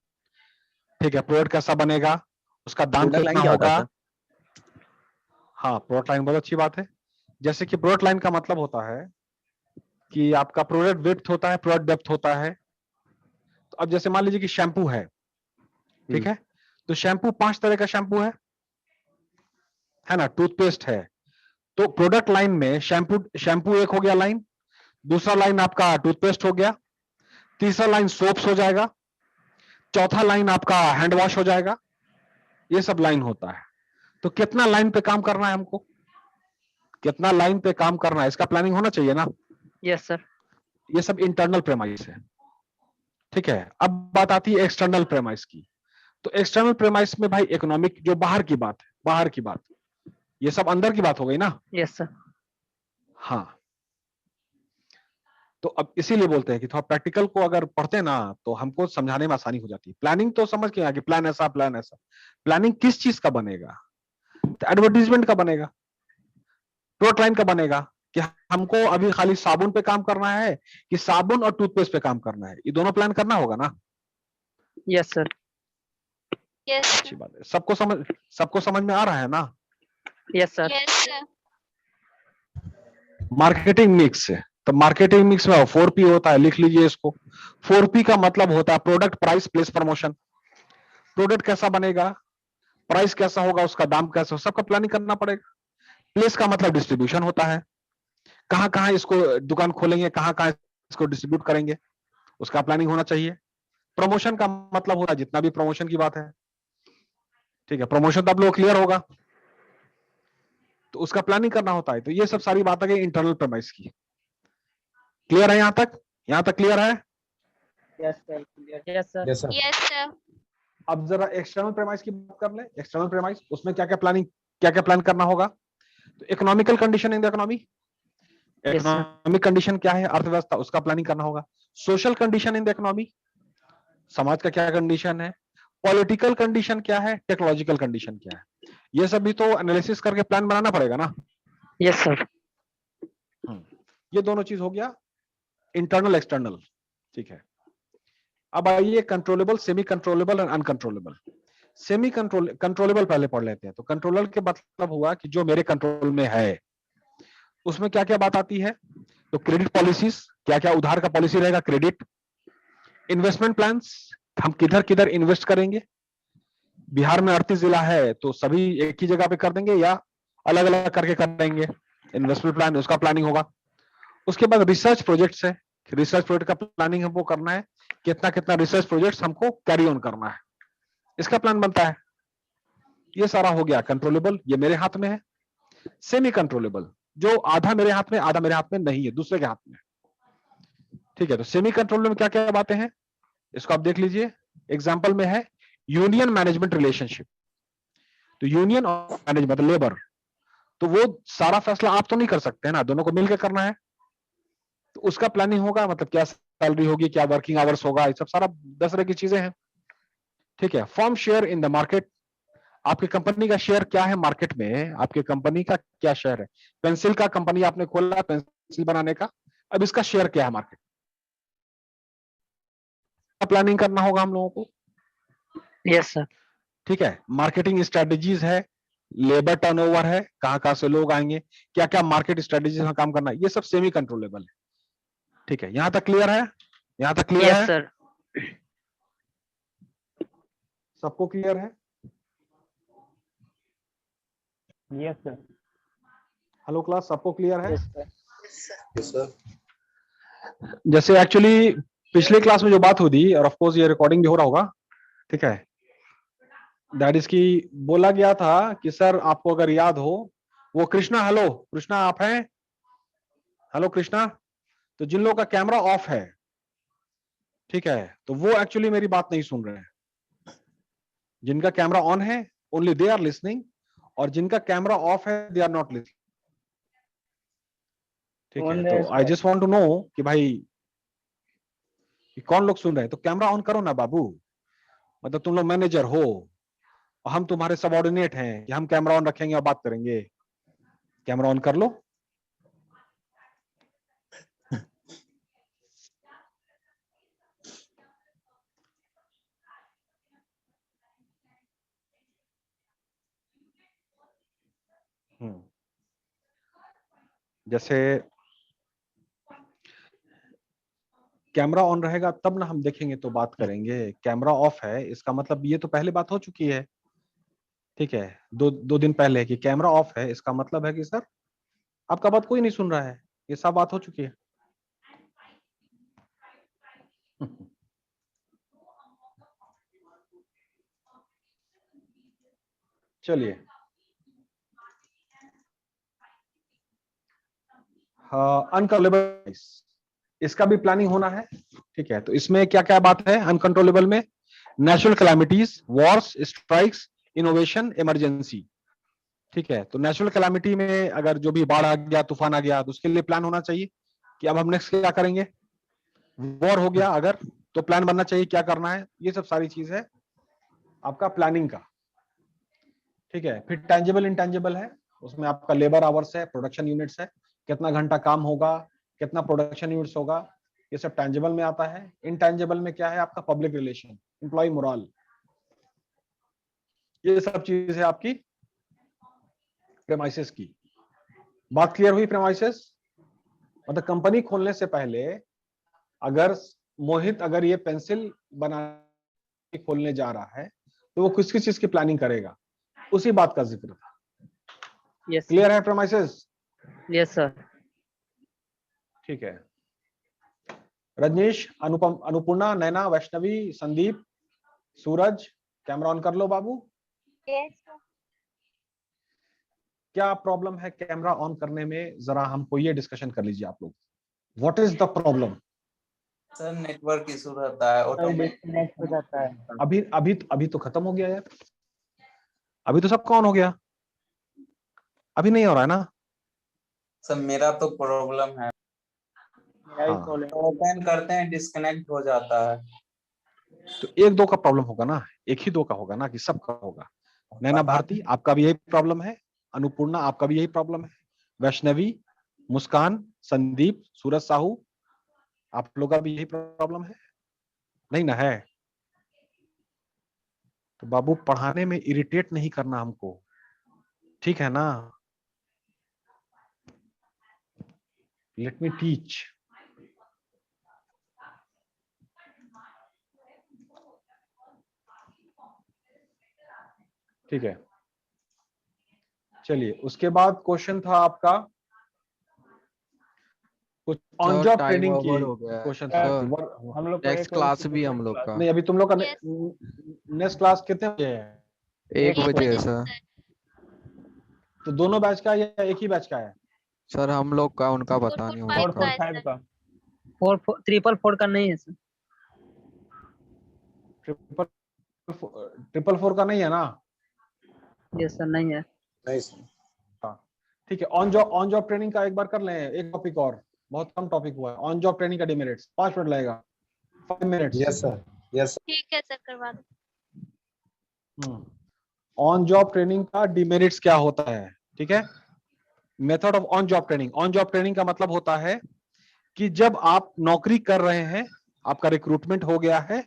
ठीक है, प्रोडक्ट कैसा बनेगा, उसका दाम Product line कितना क्या होता है होगा। हाँ, प्रोडक्ट लाइन बहुत अच्छी बात है। जैसे कि प्रोडक्ट लाइन का मतलब होता है कि आपका प्रोडक्ट विड्थ होता है, प्रोडक्ट डेप्थ होता है। तो अब जैसे मान लीजिए कि शैम्पू है, ठीक है, तो शैम्पू 5 तरह का शैम्पू है ना, टूथपेस्ट है। तो प्रोडक्ट लाइन में शैम्पू एक हो गया लाइन, दूसरा लाइन आपका टूथपेस्ट हो गया, तीसरा लाइन सोप्स हो जाएगा, चौथा लाइन आपका हैंड वॉश हो जाएगा। ये सब लाइन होता है। तो कितना लाइन पे काम करना है हमको, कितना लाइन पे काम करना है, इसका प्लानिंग होना चाहिए ना। Yes, sir. ये सब इंटरनल प्रेमाइस है। ठीक है, अब बात आती है एक्सटर्नल प्रेमाइस की। तो एक्सटर्नल प्रेमाइस में भाई इकोनॉमिक, जो बाहर की बात है, बाहर की बात, ये सब अंदर की बात हो गई ना। Yes, sir. हाँ, तो अब इसीलिए बोलते हैं कि थोड़ा प्रैक्टिकल को अगर पढ़ते ना तो हमको समझाने में आसानी हो जाती है। प्लानिंग तो समझ के आ कि प्लान ऐसा, प्लान ऐसा। प्लानिंग किस चीज का बनेगा, तो एडवर्टीजमेंट का बनेगा, प्रोडक्ट लाइन का बनेगा, कि हमको अभी खाली साबुन पे काम करना है कि साबुन और टूथपेस्ट पे काम करना है, ये दोनों प्लान करना होगा ना। Yes, sir. यस अच्छी बात है, सबको समझ में आ रहा है ना। Yes, sir. Yes sir. Marketing mix है, तो मार्केटिंग मिक्स में 4P होता है, लिख लीजिए इसको। 4P का मतलब होता है product, price, place, promotion. Product कैसा बनेगा, प्राइस कैसा होगा, उसका दाम कैसा होगा, सबका प्लानिंग करना पड़ेगा। प्लेस का मतलब डिस्ट्रीब्यूशन होता है, कहां कहां इसको दुकान खोलेंगे, कहां कहां इसको डिस्ट्रीब्यूट करेंगे, उसका प्लानिंग होना चाहिए। प्रमोशन का मतलब होता है जितना भी प्रमोशन की बात है। ठीक है, प्रमोशन तो आप लोग क्लियर होगा, तो उसका प्लानिंग करना होता है। तो ये सब सारी बात आ गई इंटरनल प्रेमाइस की। क्लियर है यहां तक क्लियर है? Yes, sir. Yes, sir. Yes, sir. Yes sir. अब जरा एक्सटर्नल प्रेमाइस की बात कर ले। एक्सटर्नल प्रेमाइस, उसमें क्या क्या प्लान करना होगा। तो economical condition in the economy, Yes, sir. Economic condition क्या है, अर्थव्यवस्था, उसका प्लानिंग करना होगा। Social condition in the economy, समाज का क्या कंडीशन है। पॉलिटिकल कंडीशन क्या है, टेक्नोलॉजिकल कंडीशन क्या है, ये सब भी तो एनालिसिस करके प्लान बनाना पड़ेगा ना। Yes, sir. ये दोनों चीज हो गया इंटरनल एक्सटर्नल। ठीक है, अब आइए कंट्रोलेबल, सेमी कंट्रोलेबल और अनकंट्रोलेबल। सेमी कंट्रोलेबल पहले पढ़ लेते हैं। तो कंट्रोलर के मतलब हुआ कि जो मेरे कंट्रोल में है, उसमें क्या क्या बात आती है। तो क्रेडिट पॉलिसीज, क्या क्या उधार का पॉलिसी रहेगा, क्रेडिट। इन्वेस्टमेंट प्लान्स, हम किधर किधर इन्वेस्ट करेंगे। बिहार में 38 जिला है, तो सभी एक ही जगह पे कर देंगे या अलग अलग करके कर देंगे। इन्वेस्टमेंट प्लान, उसका प्लानिंग होगा। उसके बाद रिसर्च प्रोजेक्ट्स है, रिसर्च प्रोजेक्ट का प्लानिंग हमको करना है, कितना कितना रिसर्च प्रोजेक्ट्स हमको कैरी ऑन करना है, इसका प्लान बनता है। ये सारा हो गया कंट्रोलेबल, ये मेरे हाथ में है। सेमी कंट्रोलेबल, जो आधा मेरे हाथ में, आधा मेरे हाथ में नहीं है, दूसरे के हाथ में। ठीक है, तो सेमी कंट्रोलेबल में क्या क्या बातें हैं, इसको आप देख लीजिए। एग्जाम्पल में है यूनियन मैनेजमेंट रिलेशनशिप। तो यूनियन और मैनेजमेंट लेबर, तो वो सारा फैसला आप तो नहीं कर सकते ना, दोनों को मिलकर करना है। तो उसका प्लानिंग होगा, मतलब क्या सैलरी होगी, क्या वर्किंग आवर्स होगा, ये सब सारा 10 तरह की चीजें हैं। ठीक है। Firm share in the market, आपकी कंपनी का शेयर क्या है मार्केट में, आपकी कंपनी का क्या शेयर है। पेंसिल का कंपनी आपने खोला पेंसिल बनाने का, अब इसका शेयर क्या है मार्केट, प्लानिंग करना होगा हम लोगों को। Yes, sir. ठीक है। मार्केटिंग स्ट्रेटेजीज है, लेबर टर्नओवर है, कहां कहां से लोग आएंगे, क्या क्या मार्केट स्ट्रेटेजीज में काम करना है, ये सब सेमी कंट्रोलेबल है। ठीक है, यहां तक क्लियर है, यहां तक क्लियर Yes, है, sir. सबको क्लियर है। Yes, sir. हेलो क्लास, सबको क्लियर है। Yes, sir. Yes, sir. जैसे एक्चुअली पिछले क्लास में जो बात हुई थी, और ऑफ कोर्स ये रिकॉर्डिंग भी हो रहा होगा, ठीक है, दैट इज की बोला गया था कि सर आपको अगर याद हो, वो कृष्णा, हेलो कृष्णा आप हैं, हेलो कृष्णा, तो जिन लोगों का कैमरा ऑफ है, ठीक है, तो वो एक्चुअली मेरी बात नहीं सुन रहे हैं। जिनका कैमरा ऑन है ओनली दे आर लिसनिंग, और जिनका कैमरा ऑफ है दे आर नॉट लिसनिंग। ठीक है, तो I just want to know कि भाई कि कौन लोग सुन रहे हैं, तो कैमरा ऑन करो ना बाबू, मतलब तुम लोग मैनेजर हो और हम तुम्हारे सबऑर्डिनेट हैं कि हम कैमरा ऑन रखेंगे और बात करेंगे। कैमरा ऑन कर लो। जैसे कैमरा ऑन रहेगा तब ना हम देखेंगे तो बात करेंगे, कैमरा ऑफ है इसका मतलब ये तो पहले बात हो चुकी है। ठीक है, दो दिन पहले कि कैमरा ऑफ है, इसका मतलब है कि सर आपका बात कोई नहीं सुन रहा है, ये सब बात हो चुकी है। चलिए, अनकंट्रोलेबल, इसका भी प्लानिंग होना है। ठीक है, तो इसमें क्या क्या बात है अनकंट्रोलेबल में, natural calamities, Wars, strikes, innovation, emergency. ठीक है, तो नेचुरल कैलामिटी में अगर जो भी बाढ़ आ गया, तूफान आ गया, तो उसके लिए प्लान होना चाहिए कि अब हम नेक्स्ट क्या करेंगे। वॉर हो गया अगर, तो प्लान बनना चाहिए क्या करना है। ये सब सारी चीज है आपका प्लानिंग का। ठीक है, फिर टेंजिबल इंटेंजिबल है, उसमें आपका लेबर आवर्स है, प्रोडक्शन यूनिट्स है, कितना घंटा काम होगा, कितना प्रोडक्शन यूनिट्स होगा, ये सब टेंजिबल में आता है। इंटेंजिबल में क्या है आपका पब्लिक रिलेशन, एम्प्लॉय मोरल, ये सब चीज है आपकी प्रेमाइसेस की। बात क्लियर हुई। प्रेमाइसेस मतलब कंपनी खोलने से पहले अगर मोहित अगर ये पेंसिल बना खोलने जा रहा है तो वो किस किस चीज की प्लानिंग करेगा, उसी बात का जिक्र था। Yes, sir. क्लियर है प्रेमाइसेस? Yes, sir. ठीक है, रजनीश, अनुपम, अनुपूर्णा, नैना, वैष्णवी, संदीप, सूरज, कैमरा ऑन कर लो बाबू। Yes, sir. क्या प्रॉब्लम है कैमरा ऑन करने में, जरा हमको ये डिस्कशन कर लीजिए आप लोग। What is the problem? Sir network issue रहता है, ऑटोमेटिक डिस्कनेक्ट हो जाता है। अभी तो खत्म हो गया यार, अभी तो सबका ऑन हो गया, अभी नहीं हो रहा है ना। सर मेरा तो प्रॉब्लम है, मेरा भी हाँ, प्रॉब्लम। ओपन करते हैं डिस्कनेक्ट हो जाता है। तो एक दो का प्रॉब्लम होगा ना, एक ही दो का होगा ना कि सबका होगा। नैना भारती आपका भी यही प्रॉब्लम है, अनुपूर्णा आपका भी यही प्रॉब्लम है, वैष्णवी, मुस्कान, संदीप, सूरज साहू, आप लोग का भी यही प्रॉब्लम है नहीं ना है? तो बाबू पढ़ाने में इरिटेट नहीं करना हमको, ठीक है ना? Let me teach. ठीक है, चलिए उसके बाद क्वेश्चन था आपका कुछ ऑन जॉब टाइम ट्रेनिंग की ओवर हो गया है क्वेश्चन था सर, कि हम लोग को नेक्स्ट एक बजे क्लास से भी हम दूसरा लोग क्लास। का नहीं, अभी तुम लोग का Yes. नेक्स्ट क्लास कितने बजे है? 1 1 बजे है बजे सर। सर। तो दोनों बैच का या एक ही बैच का है? सर हम लोग का उनका पता नहीं, 445 उनका। का है 445 सर। का। 444 का नहीं है, सर। ट्रिपल 444 का नहीं है ना? यस सर, नहीं है। नहीं sir. ठीक है, ऑन जॉब ट्रेनिंग का एक बार कर लें, एक टॉपिक और, बहुत कम टॉपिक हुआ है। ऑन जॉब ट्रेनिंग का डिमेरिट्स 5 मिनट लगेगा, 5 minutes. Yes sir. Yes sir. ठीक है सर, करवा दो। ऑन जॉब ट्रेनिंग का डिमेरिट्स क्या होता है? ठीक है, method of on job training. On job training का मतलब होता है कि जब आप नौकरी कर रहे हैं, आपका रिक्रूटमेंट हो गया है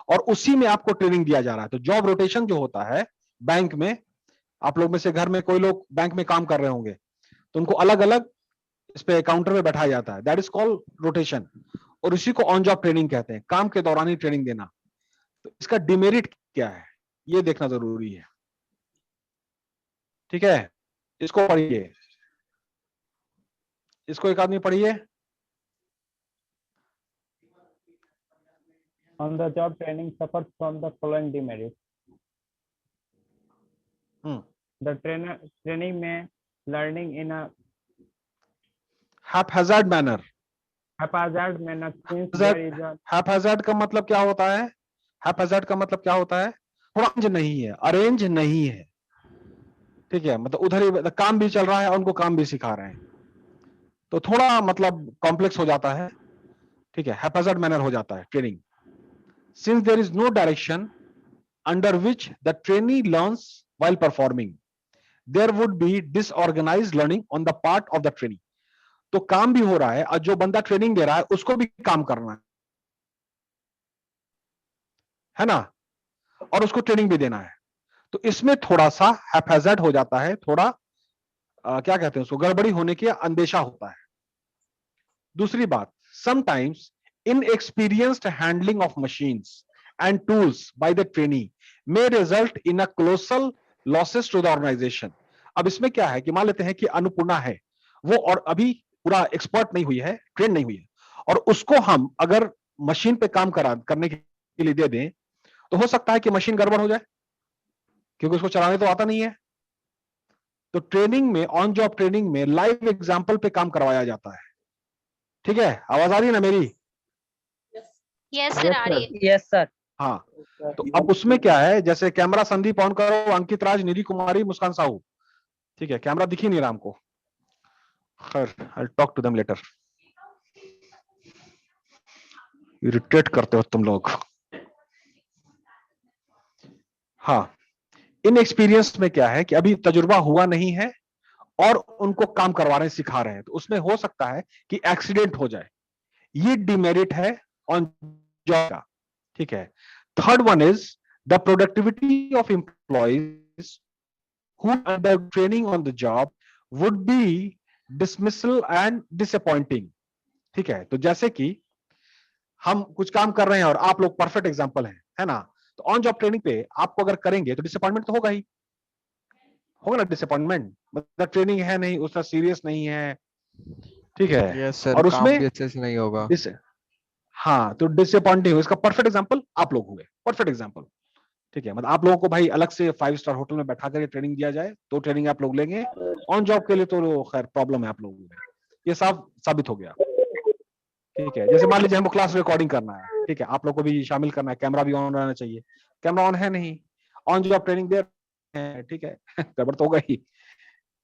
और उसी में आपको ट्रेनिंग दिया जा रहा है। तो जॉब रोटेशन जो होता है बैंक में, आप लोग में से घर में कोई लोग बैंक में काम कर रहे होंगे, तो उनको अलग अलग इस पे काउंटर में बैठाया जाता है, दैट इज कॉल्ड रोटेशन, और इसी को ऑन जॉब ट्रेनिंग कहते हैं, काम के दौरान ही ट्रेनिंग देना। तो इसका डिमेरिट क्या है ये देखना जरूरी है। ठीक है, इसको पढ़िए, इसको एक आदमी पढ़िए। On the job training suffers from the following demerits. The trainee may learning in a haphazard manner since there is a haphazard का मतलब क्या होता है? haphazard का मतलब क्या होता है? थोड़ा अरेंज नहीं है, अरेंज नहीं है। ठीक है, मतलब उधर ही काम भी चल रहा है और उनको काम भी सिखा रहे हैं, तो थोड़ा मतलब कॉम्प्लेक्स हो जाता है। ठीक है, haphazard manner हो जाता है training. Since there is no direction under which the trainee learns while performing, there would be disorganized learning on the part of the trainee. तो काम भी हो रहा है और जो बंदा ट्रेनिंग दे रहा है उसको भी काम करना है ना, और उसको ट्रेनिंग भी देना है। तो इसमें थोड़ा सा हैफेजर्ड हो जाता है, थोड़ा क्या कहते हैं उसको, गड़बड़ी होने की अंदेशा होता है। दूसरी बात, sometimes inexperienced handling of machines and tools by the trainee may result in a colossal losses to the organization. अब इसमें क्या है कि मान लेते हैं कि अन्नपूर्णा है वो, और अभी पूरा एक्सपर्ट नहीं हुई है, ट्रेन नहीं हुई है, और उसको हम अगर मशीन पे काम करने के लिए दे दें तो हो सकता है कि मशीन गड़बड़ हो जाए, क्योंकि उसको चलाने तो आता नहीं है। तो ट्रेनिंग में, ऑन जॉब ट्रेनिंग में लाइव एग्जांपल पे काम करवाया जाता है। ठीक है, आवाज आ रही है ना मेरी? यस सर, आ रही है। Yes sir. हाँ, तो अब उसमें क्या है, जैसे कैमरा संदीप ऑन करो, अंकित राज, निधि कुमारी, मुस्कान साहू। ठीक है, कैमरा दिख ही नहीं रहा हमको, खैर I talk to them later. Irritate करते हो तुम लोग। हाँ, इनएक्सपीरियंस में क्या है कि अभी तजुर्बा हुआ नहीं है और उनको काम करवा रहे हैं, सिखा रहे हैं, तो उसमें हो सकता है कि एक्सीडेंट हो जाए, ये डिमेरिट है ऑन जॉब का। ठीक है, third one is the productivity of employees who under training on the job would be dismissal and disappointing. ठीक है, तो जैसे कि हम कुछ काम कर रहे हैं और आप लोग परफेक्ट एग्जांपल हैं, है ना, तो ऑन जॉब ट्रेनिंग पे आपको अगर करेंगे तो डिसअपॉइंटमेंट तो होगा ही, होगा ना डिसअपॉइंटमेंट, मतलब ट्रेनिंग है नहीं, उसका सीरियस नहीं है। ठीक है, यस सर, और काम उसमें भी अच्छे से नहीं होगा। हाँ, तो डिसअपॉइंटिंग हो, इसका परफेक्ट एग्जांपल आप लोग हुए, परफेक्ट एग्जांपल। ठीक है, मतलब आप लोगों को भाई अलग से 5 स्टार होटल में बैठा कर ट्रेनिंग दिया जाए तो ट्रेनिंग आप लोग लेंगे, ऑन जॉब के लिए तो खैर प्रॉब्लम है आप लोगों में, ये साफ साबित हो गया। ठीक है, जैसे मान लीजिए हमको क्लास रिकॉर्डिंग करना है, ठीक है, आप लोग को भी शामिल करना है, कैमरा भी ऑन रहना चाहिए, कैमरा ऑन है नहीं, ऑन जॉब ट्रेनिंग दे रहे हैं, ठीक है, गड़बड़ तो होगा ही।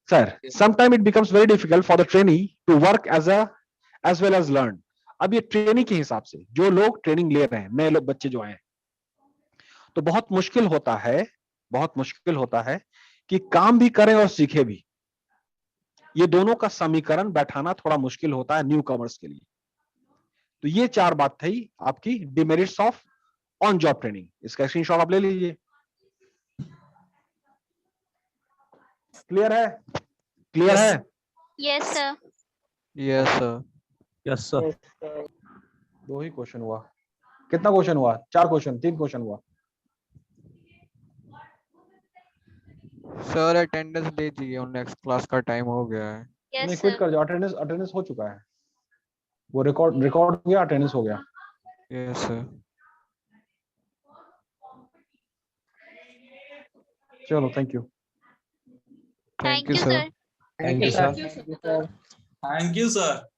Sir, sometime it becomes very difficult for the trainee to work as well as learn. अब ये ट्रेनिंग के हिसाब से जो लोग ट्रेनिंग ले रहे हैं, नए लोग, बच्चे जो आए, तो बहुत मुश्किल होता है, बहुत मुश्किल होता है कि काम भी करें और सीखे भी। ये दोनों का समीकरण बैठाना थोड़ा मुश्किल होता है न्यू कमर्स के लिए। तो ये 4 बात थी आपकी demerits of on job training. इसका स्क्रीनशॉट आप ले लीजिए। क्लियर है? क्लियर है? Yes sir. Yes sir. Yes sir. 2 ही क्वेश्चन हुआ, कितना क्वेश्चन हुआ? 4 क्वेश्चन, 3 क्वेश्चन हुआ। सर अटेंडेंस दे दीजिए, नेक्स्ट क्लास का टाइम हो गया है। नहीं, यस क्विट सर। कर जाओ, अटेंडेंस हो चुका है, वो रिकॉर्ड हो गया, अटेंडेंस हो गया। Yes sir. चलो, thank you. Thank you sir. Thank you sir. Thank you sir.